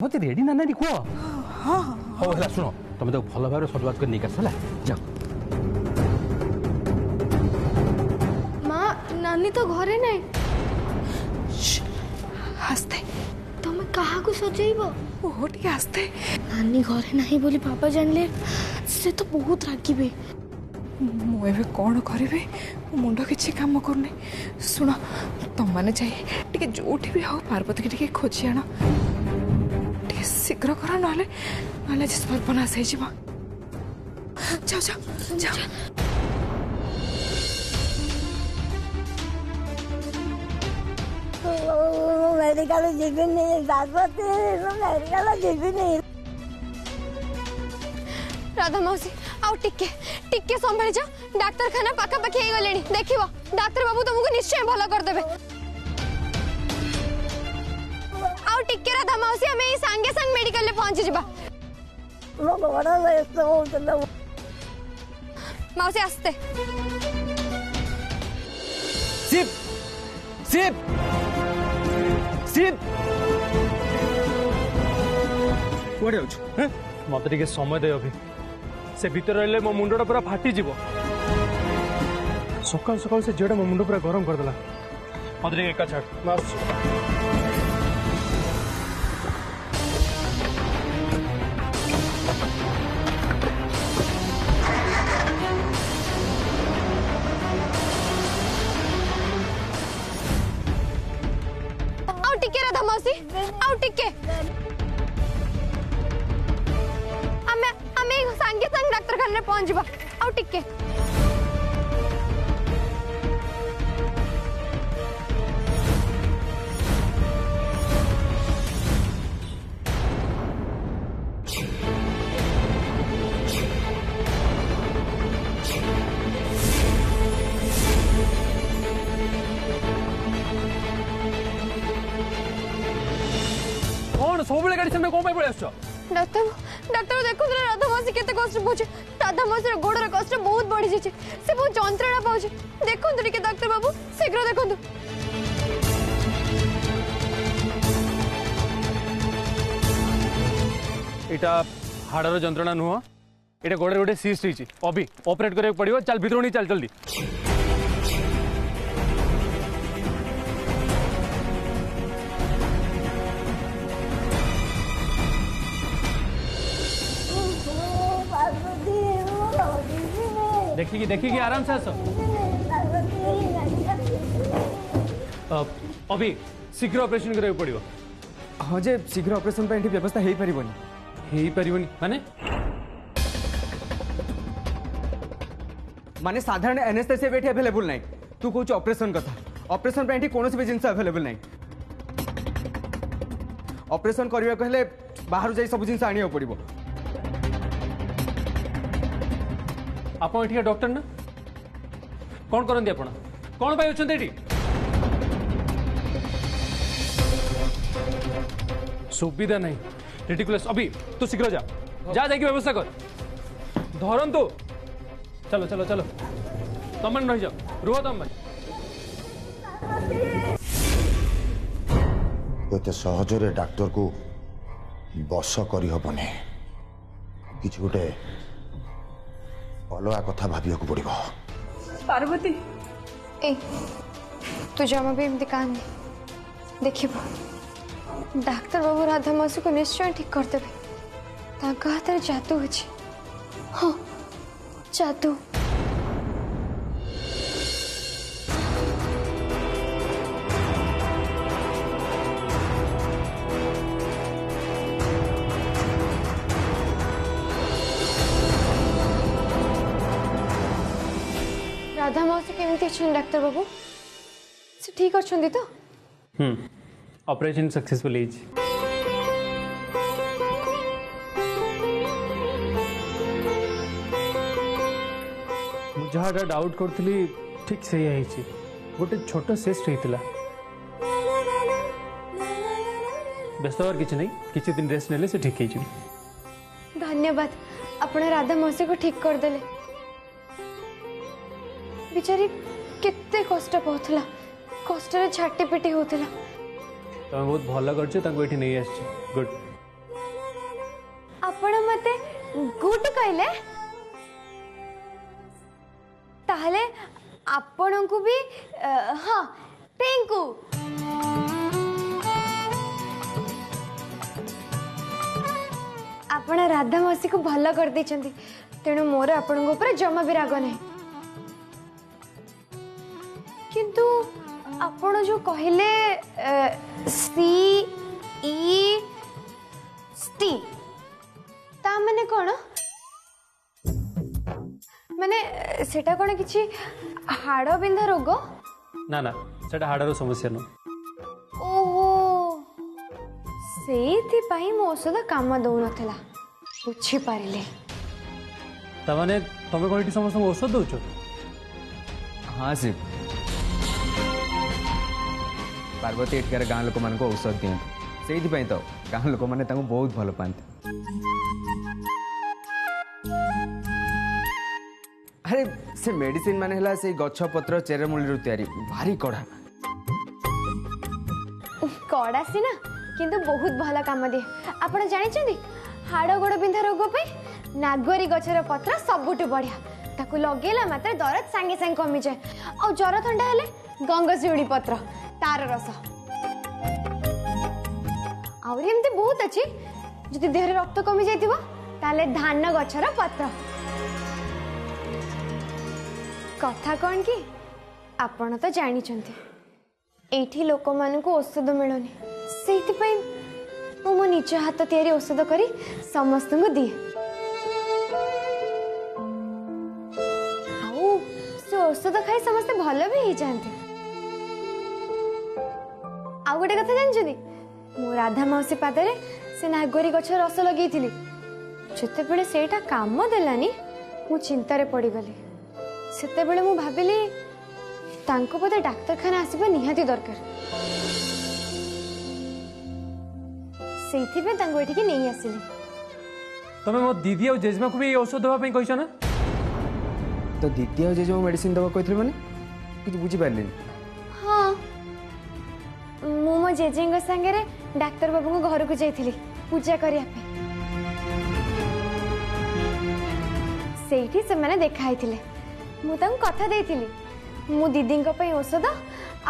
मत रेडी ना नानी कह हाँ हौ है शुण तुम तो भल भाव सजबाज कर नहीं आस जाओ। माँ नानी तो घरे नहीं। आस्ते तुम कहा को सजेब ओह टे आस्ते नानी घरे नहीं बोली पापा जानले से तो बहुत रागिबे। मुझे कौन करी मुंड किसी काम करनी शुण तुम मैंने जाए जोटी भी हो पार्वती के खोजी आण शीघ्र कर ना सर्वनाश हो जाओ जाओ जाओ मेडिकल जीविनी पार्वती मेडिकल जीविनी राधा मौसी आउ टिके टिके संभाली जा डाक्टर खाना पाखा पाखी हे गलेनी देखिबो डाक्टर बाबू तुमको निश्चय भलो कर देबे। आउ टिके राधा मौसी हमें संगे संग मेडिकल ले पहुंच जिबा। वो बड़ा व्यस्त हो चलो मौसी आस्ते सिप सिप सिप कोड़े हो मत टे समय दे अभी से भीतर रहिले मो मुंडटा पूरा फाटी जीव सकाल सकाल से जेड़ा मो मुंड पूरा गरम कर देला मत टे एका छाड़ बस आउ टिके राधा मौसी आउ टिके हमें संगे संग डाक्टर खाना पहुंच जिबा। आउ टिके कौन सब गाड़ी सामने कौन पड़े आस डाक्टर डाक्टर देखो राधा मौसी केते कष्ट पहुंचे राधा मौसी गोड़र कष्ट बहुत बढ़ी जाए से बहुत जंत्रणा पाउचे देखो टिके डाक्टर बाबू शीघ्र देखो। इटा हाड़र जंत्रणा नुह इटा गोड़े गोटे सीस्ट रही अभी ऑपरेट करने पड़ो चल भीतर नहीं चल जल्दी देखिए आराम से आस अभी शीघ्र ऑपरेशन करा पड़ो। हाँ जे शीघ्र ऑपरेशन पे व्यवस्था हो पारिबनी माने माने साधारण एनेस्थेसिया बेठी अवेलेबल नहीं तू कहूँ ऑपरेशन कथा ऑपरेशन पे कौन भी जिन अवेलेबल नहीं ऑपरेशन करने को हेले बाहर जाई सब जिन आने पड़ो। आप डॉक्टर ना कौन करते आप कौन पाई अच्छा ये सुविधा नहीं रिडिकुलस अभी तू शीघ्र जा जा जाके व्यवस्था कर धरन तू चलो चलो चलो तुम मैंने रही जाओ रुह तुम एत सहजरे डाक्टर को बस करी हबने किछ गोटे अलगा कथा भाविया को पड़ो। पार्वती ए तू जमा भी एमती कहनी देखिब डाक्टर बाबू राधा मौसी को निश्चय ठीक कर देबे हाथ में जादू अच्छे। हाँ जादू राधा मौसी केमती अच्छे डाक्टर बाबू से ठीक अच्छे तो ऑपरेशन सक्सेसफुल जहाँ डाउट करी ठीक से गोटे छोट सेस्ट होता व्यस्त हर किसी नहीं किसी दिन रेस्ट नेले से ठीक हो। धन्यवाद आपने राधा मौसी को ठीक कर देले बिचारी केते कष्ट पाउथला कष्ट छाटी पिटी होता तुम बहुत भल कर नहीं गुड आपण मते गुड कहले ताहले आपण को भी हाँ टेंकू आपण राधा मौसी को भल कर देछंती तेणु मोर आपण को ऊपर जमा भी राग नहीं किंतु आपण जो कहले सी ई टी ता माने कोन माने सेटा कोन किछि हाड़ बिंधा रोग ना ना सेटा हाड़र समस्या न ओहो सेति पई मो औषध काम दउ नथला बुझी पारिले तमाने तमे कोन समस्त औषध दउछ हाँ शिव पार्वती एठिकार गाँ लोक मान औषध दिखाती से तो गाँ लोक मैंने बहुत भल पाते अरे से मेडिसिन माने हला से गछ पत्र चेरमूली तैयारी भारी कड़ा कड़ा सीना किंतु बहुत भल काम दिए आपण जानी हाड़ गोड़ बिंधा रोग पे नागरी गछर पत्र सबुठ बढ़िया ताकू लगेला मात्र दरद सांगे सांगे कमी जाए और ज्वर थंडा हेले गंगशिउड़ी पत्र तार रस आउरी एमती बहुत अच्छी जदि देह रक्त कमी जाइतिबो ताले धान गछर पत्र कथा कौन कि आपण तो जानी एठी लोक मान को औषध मिलनी से मो निज हाथ तैयारी औषध करी समस्त को दिए आउ से औषध खाई समस्त भल भी हो जाते आउ गोटे कथा जानछनी मो राधा मौसी पादरे से नागरी गछ रस लगे जिते बेले सेटा काम देलानी मु चिंतारे पड़ी गली सेते बेले मु भाबिली तांको पते डाक्तरखाना आसीबा निहाती दरकार सेथि पे तांको एठी के नहीं आसिली तमे मो दीदी और जेजमा को भी औषध दवा पई कहिछ ना तो दीदी और जेजमा मेडिसिन दवा कहथिले माने कुछ बुझी पारलिन हाँ मु मो जेजेंग संगे रे डाक्टर बाबू को घर को जाइथिली पूजा करिया पे सेठी से माने देखाइथिले मु तांको कथा देइथिली मु दीदी को पई औषध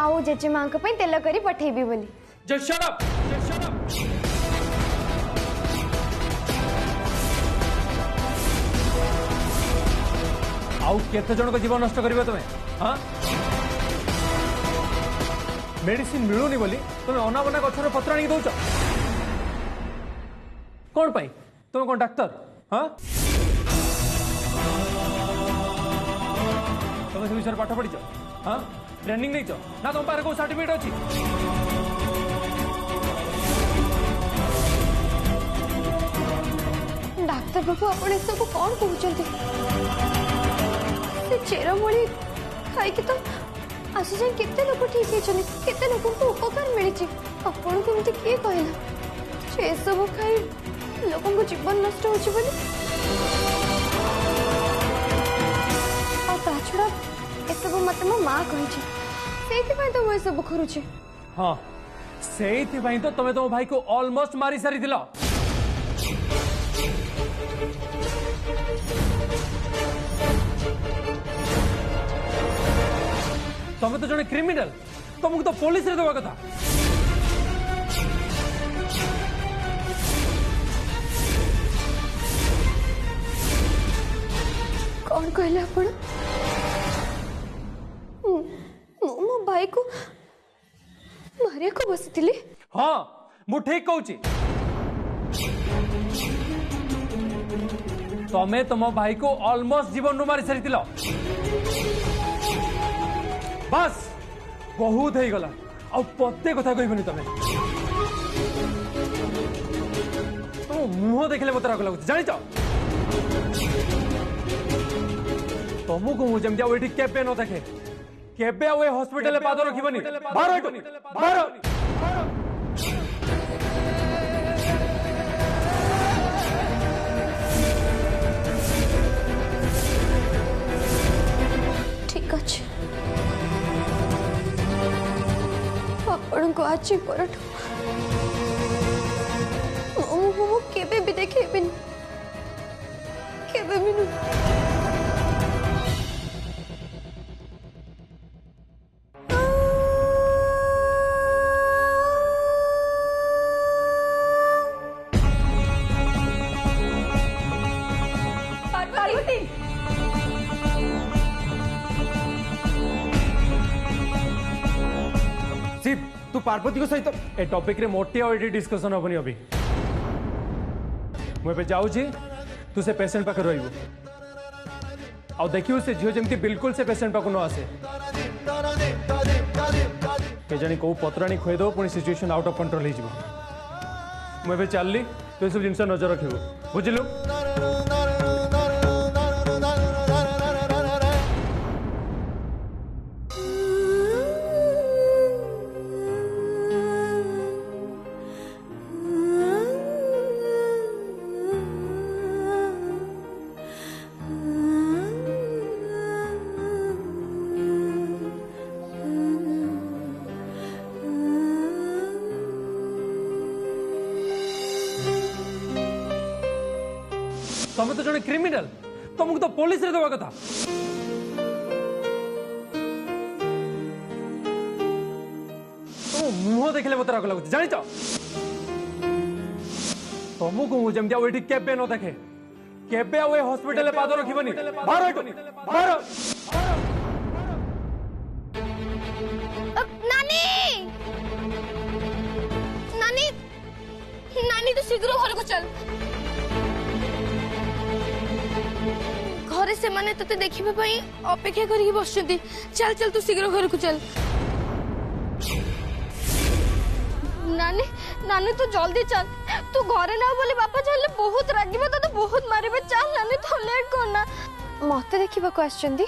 आउ जेजेमा को पई तेल करी पठेबी बोली जस्ट शट अप आउ केते जन को जीवन नष्ट करिवो तमे हां मेडिसिन मिलुनी बोली तुम अनाबना गछर पत्र आनी दउछ कौन पाई तुम कौन डाक्टर हाँ तुम से विषय पाठ पढ़ी हाँ ट्रेनिंग नहीं ना तुम पारे को सर्टिफिकेट अच्छी डाक्टर बाबू आपण सब कौन कहते चेरमूली खाई तो आसी जाए केते लोक ठीक है केते लोक को उपकार मिली आपन को एमती किए कहला से सब खाई लोकन को जीवन नष्ट होची बोली और ता छड़ा ए सब मत मो मां कहि छी सेति पय तो वो सब करूची हाँ सेति पय तो तमे तो भाई को ऑलमोस्ट मारी सारी दिला तमे तो जने क्रिमिनल तुमको तो पुलिस रे देवा कथा कौन कहले आपण मो भाई को मारिया को बसिथिली हाँ मु ठीक कहूची तमे तुम भाई को ऑलमोस्ट जीवन मारी सारी बस बहुत हो गला आ पत्ते कथा कहबनी तमे मुह देखले मत राग लगुच जानिच तुमको मु जमती आउ केबे न देखे केबे आउ हॉस्पिटल पाद रखिबनी बाहर ठीक अच्छे आपण को आज परठ केबे भी देखेबिन କହିବିନି। शिव तू पार्वती को सहित ए टॉपिक रे मोटी और एडी डिस्कशन होबनी अभी मुझे जाऊँ तू से पेशेंट पाखे रही आ देखियो से झील जमी बिल्कुल से पेशेंट पाक न आसे केजाणी कौ पत्राणी खुएद पुणी सिचुएशन आउट ऑफ कंट्रोल हो मुझे चलली तू सब जिन नजर रखू बुझलु। तुम तो जड़े क्रिमिनल तुमको तो पुलिस रे देवा कथा तुम मुह देखले मत राग लगुच जानी तुमको मुझे जमी केबे न देखे केबे हॉस्पिटल पाद रखिबनी बाहर बाहर नानी नानी नानी तो शीघ्र घर को चल घरे से माने तते देखिबे पई अपेक्षा करिक बसछंती चल चल तू शीघ्र घर को चल नानी नानी तू जल्दी चल तू घरे ना बोले बापा चले बहुत रागिबे तो बहुत मारिबे चल नानी तो लेट करना मते देखिबा को आछंती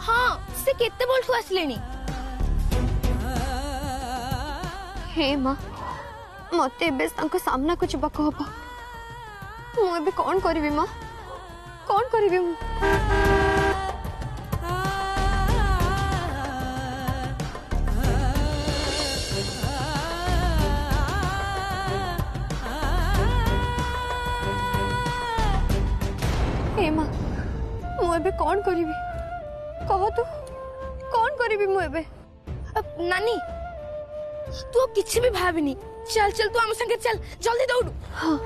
हां से केते बोलठू आसलेनी हे मां मते बेस तांको सामना कुछ बको हबो मु एबे कोन करबी मां कौन करीबी हूँ माँ मु एबे कौन करीबी कह तू कौन करीबी मु एबे नानी तू किसी भी भाविनी चल चल तू आम संगे चल जल्दी दौड़ हाँ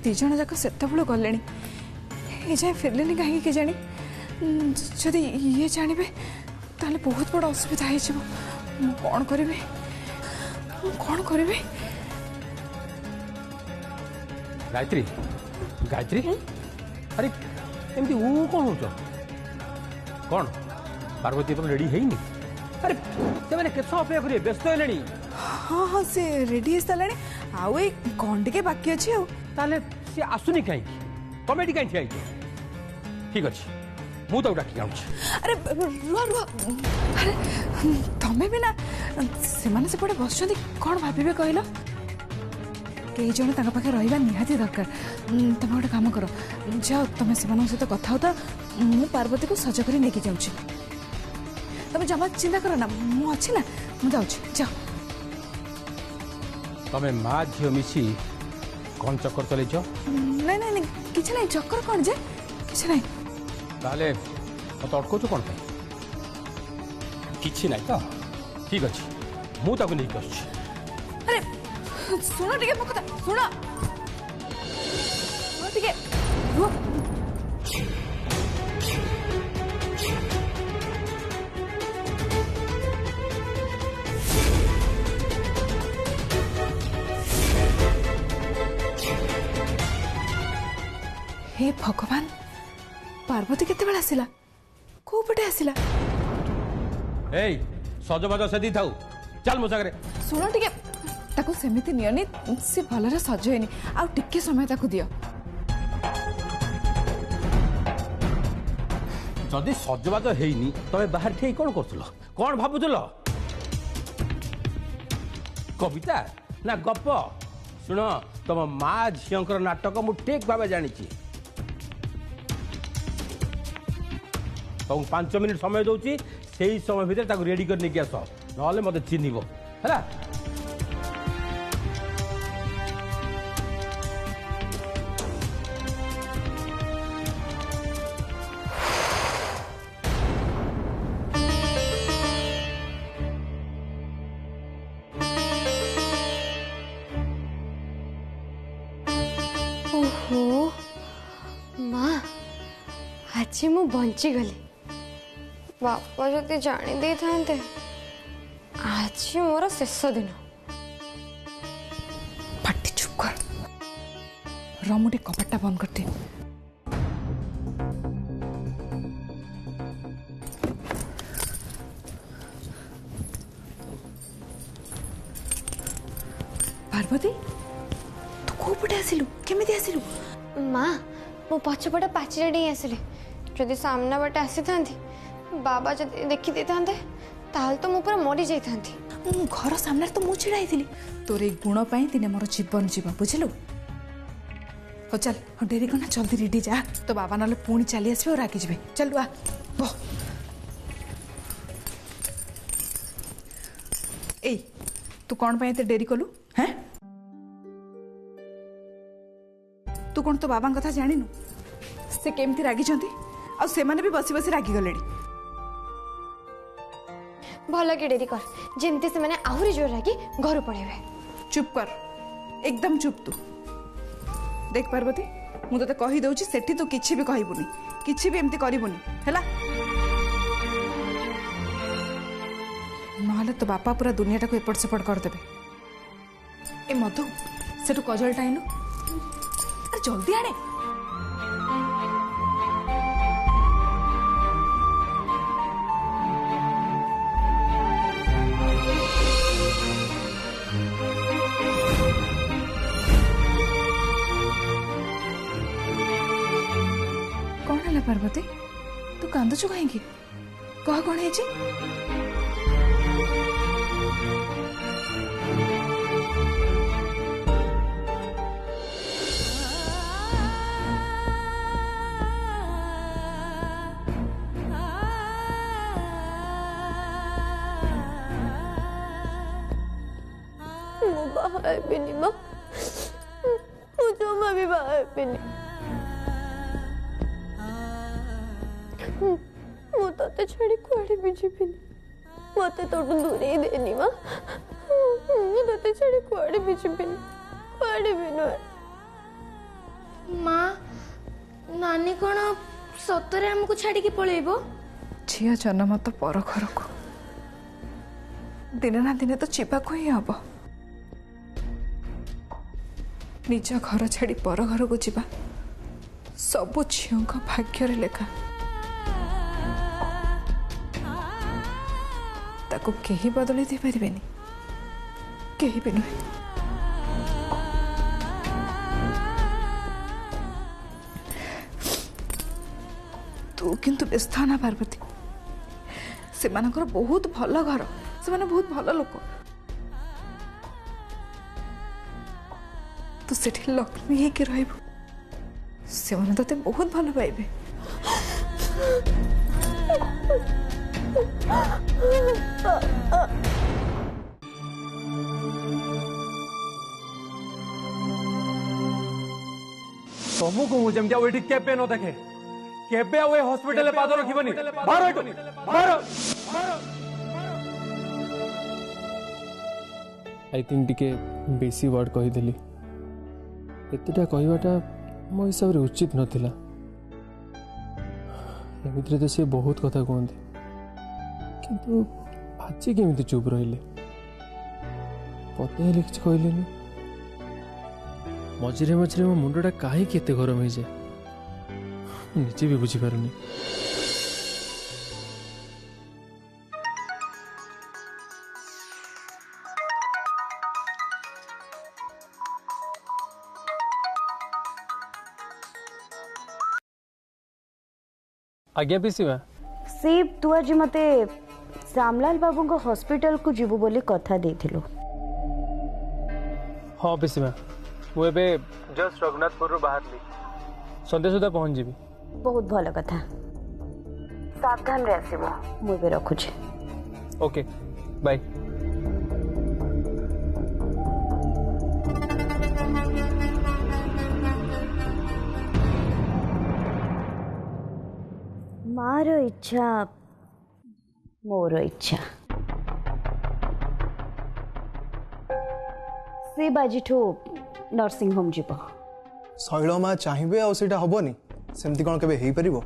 दिज जाक से गले जाए फिरले कहीं के जानी जदि ये जानवे ताले बहुत बड़ा असुविधा हो कौन करी कौन करी गायत्री गायत्री अरे एमती वो कौन हो कौन पार्वती तुम रेडी है अरे से केत अपेक्षा करिए व्यस्त है हाँ हाँ से रेडी सारे आउ घंटे बाकी अच्छे ताले सी आसुनी कहीं कमेटी कहीं ठिया ठीक अच्छे मु तो डाकी आउछ अरे रुआ रुआ अरे तमें भी ना से माने से पड़े बस कौन भाविबे कहलो कई जन ताका पाखे रहिबा निहाती दरकार तमे गोटे काम कर जाओ तमे से सहित कथा होता मु पार्वती को सज कर लेके जाऊँ तमे जमा चिंता कर ना मु अच्छी ना मु जाऊँ जाओ तमे माँ झील मिसी कौन चक्कर चल नहीं नहीं किसी नहीं चक्कर कौन जे किसी नहीं ताले मत अटकाऊ कौन किसी ना तो ठीक अच्छे मु ताको लेके आछी अरे सुनो टिके मो कथा सुनो टिके रुक हे भगवान पार्वती केते बेला आसिला को पटे आसिला ए सजबाज सेदी थाउ चल मो सागरे सुनो टिके ताको सेमिति नियनि से भलरे सजयनी आ टिके समय ताको दियो जदि सजबाज हेइनी तमे बाहर ठेई कोन करथुलो कोन भाबुथुलो कविता ना गप सुनो तुम माँ झींकर नाटक मु ठीक भाव जानी तुमको 5 मिनिट समय दूची से समय भितर रेडी कर नहीं आस ना मत चिन्ह है। ओहो माँ आज मु बंची गली बापा जदि जानी दे था आज मोर शेष दिन। पाटी चुप कर रमुटे कपटा बंद करते। पार्वती तू को पटे आसिलु केमिति आसिलु? माँ मो पछपटे पाचेरी डेई आसिली जदि सामना बाटे आसी था बाबा जदि देखी दे था तो मु पूरा मरी जाई थांती। मु घर सामने तो मु छिड़ा आइथिली तोर ए गुण पई दिने मोर जीवन जीवा बुझिलु। हो चल हो डेरी करना जल्दी रेडी जा तो बाबा नाले पुणी चली आसबे और रागी जिबे। चल आ बो ए तू कौन पई एते डेरी कलु हैं? तू कौन तो बाबा कथा जानिनु से केमती रागी छंती आ से माने भी बसी बसी रागी गलेडी। भल के डेरी कर जेमती से माने आहुरी जोर रागी घर पड़ेबे। चुप कर एकदम चुप तू। देख पार्वती मु तते कहि दउची सेठी तू किछि भी कहिबुनी किछि भी एमती करिबुनी हैला नहले तो बापा पूरा दुनिया को एपट सेपट कर देबे। ए मधु सेठू कजल टाइनु अरे जल्दी आने। कौन है पार्वती तू कांदुचु कहीं कह कौन है? बाहर भी नहीं माँ जमा भी बाहर भी नहीं मु ते छाड़ी कुआड़े भी जीविनी मत तो दूर ही देनी माँ मु ते छाड़ी कुआड़े भी जीविनी कुआड़े भी नुहे। माँ नानी कौन सतरे हमको छाड़ी की पळेबो? झिया जन्म तो पर घर को दिने ना दिने तो चिपा को ही हम निज घर छाड़ी पर घर को जीवा सबु झील भाग्य लेखा ताको केही बदली दे पारिबेनी केही भी नुहे। तू किंतु व्यस्त ना पार्वती से मानकर बहुत भल घर से माने बहुत भल लोक तू सेठी लक्ष्मी हेके रहबू से माने तते बहुत भल पाइबे। तुमको मुझे जमती केबे न देखे केबे हॉस्पिटल पाद रखिबनी बाहर आई थिंक टिके बेसी वर्ड कहीदेली एतेटा कहवाटा मो हिसाब रे उचित नथिला। एमित्रे तो से बहुत कथा कहते किंतु आज केमिति चुप रहिले पते हेले किछ कहलेनी मझिरे मझिरे मो मुंडटा काहे केते गरम हो जाए निजे भी बुझी पारुनी। आज्ञा पीसी मा सीप तू आज मते श्यामलाल बाबू को हॉस्पिटल को जीवु बोली कथा देथिलो। हाँ पीसी मा मुझे जस्ट रघुनाथपुर बाहर ली संध्या सुधा पहुंच जीवी। बहुत भल कथा सावधान रे आसीबो मुझे रखुछे। Okay bye. मार इच्छा मोर इच्छा से बाजिठू नर्सिंग होम जीव शैलमा चाहिए आटा हेनी सेमती कौन के हो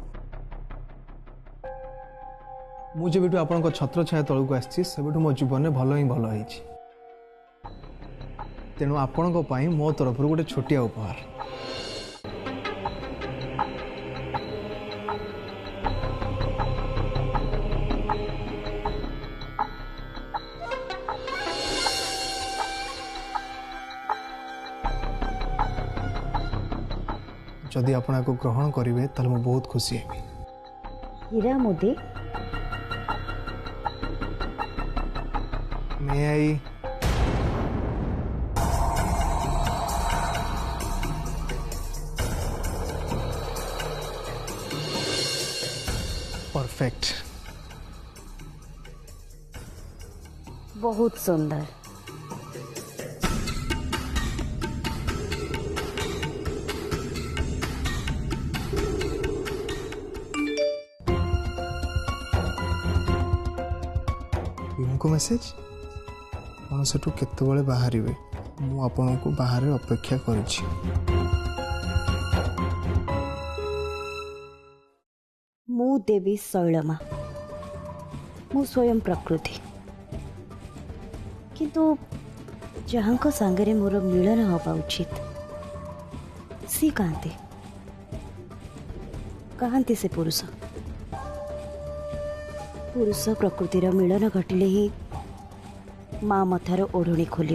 मु जब आपण छत्र छाया तलू आसी मो जीवन में भल ही भल हो तेणु आपण मो तरफ गोटे छोटिया उपहार। जदि आपण को ग्रहण करेंगे ताल मैं बहुत खुशी है। हीरा मोदी मैं आई परफेक्ट बहुत सुंदर। को मेसेज आपण सेठू केतबेले बाहरिवे मु आपण को बाहर अपेक्षा करूछि। मु देवी शैलमा मु स्वयं प्रकृति किंतु जहां को सांगरे मोर मिलन हवा उचित सी कहते से पुरुष पुरुष प्रकृतिर मिलन घटिले ही माँ मथार ओढ़णी खोल